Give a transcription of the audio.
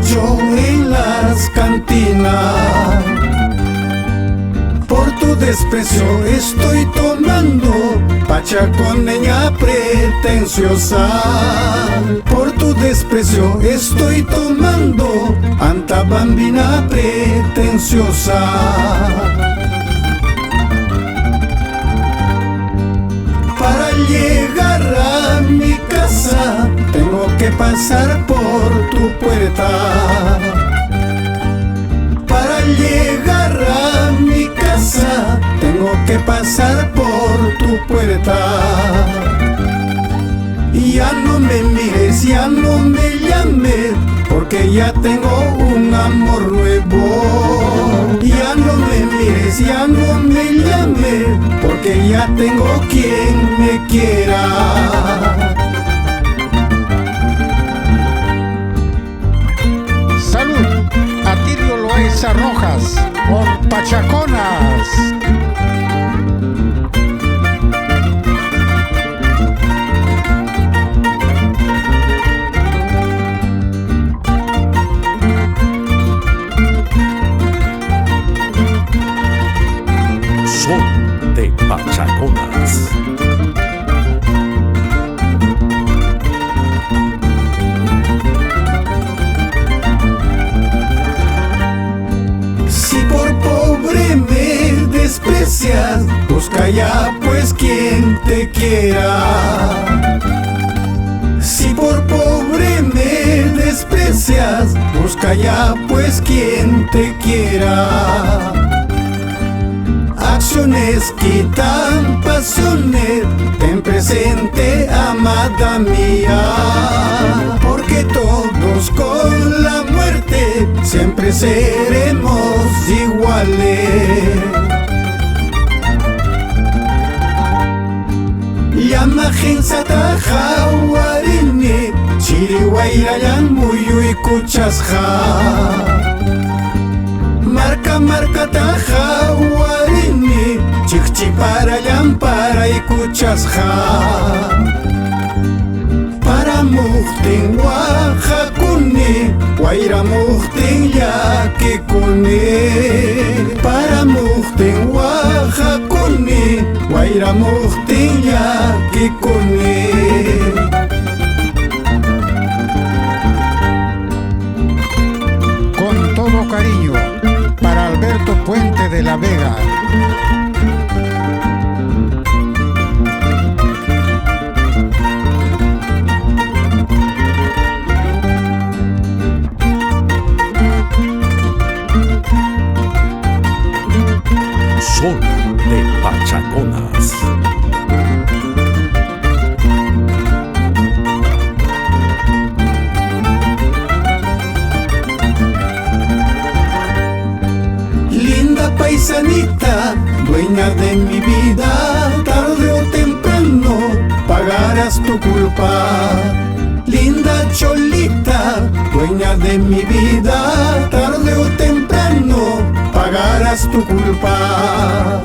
borracho en las cantinas. Por tu desprecio estoy tomando pachaconeña pretenciosa. Por tu desprecio estoy tomando anta bambina pretenciosa. Para llegar a mi casa tengo que pasar por tu puerta. Para llegar a mi casa tengo que pasar por tu puerta. Ya no me mires, ya no me llames, porque ya tengo un amor nuevo. Ya no me mires, ya no me llames, porque ya tengo quien me quiera. Salud a Tirio Loaiza Rojas por Pachaconas. Son de Pachaconas. Si por pobre me desprecias, busca ya pues quien te quiera. Si por pobre me desprecias, busca ya pues quien te quiera. Acciones quitan pasiones, ten presente, amada mía, porque todos con la muerte siempre seremos iguales. Yamajen sataja warini, chiriwairayan muyuy kuchasja. Marca marca taja warini, chichiparayan para ikuchasja. Para muhtin Oaxacuni, guaira muhtin yakikuni. Para muhtin Oaxacuni, guaira muhtin yakikuni. Con todo cariño, para Alberto Puente de la Vega. Son de Pachaconas. Linda paisanita, dueña de mi vida, tarde o temprano pagarás tu culpa. Linda cholita, dueña de mi vida, tarde o temprano pagarás tu culpa.